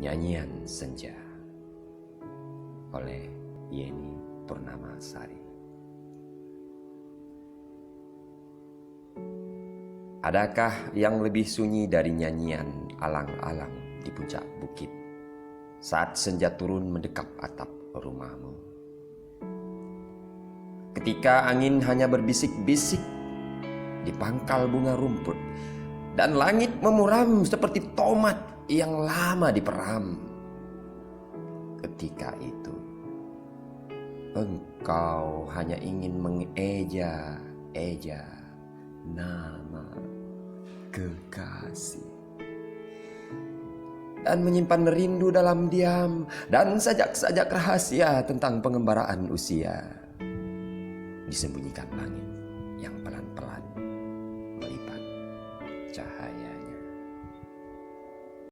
Nyanyian Senja oleh Yeni Purnamasari. Adakah yang lebih sunyi dari nyanyian alang-alang di puncak bukit saat senja turun mendekap atap rumahmu? Ketika angin hanya berbisik-bisik di pangkal bunga rumput dan langit memuram seperti tomat yang lama diperam. Ketika itu engkau hanya ingin mengeja-eja nama kekasih dan menyimpan rindu dalam diam dan sajak-sajak rahasia tentang pengembaraan usia disembunyikan langit.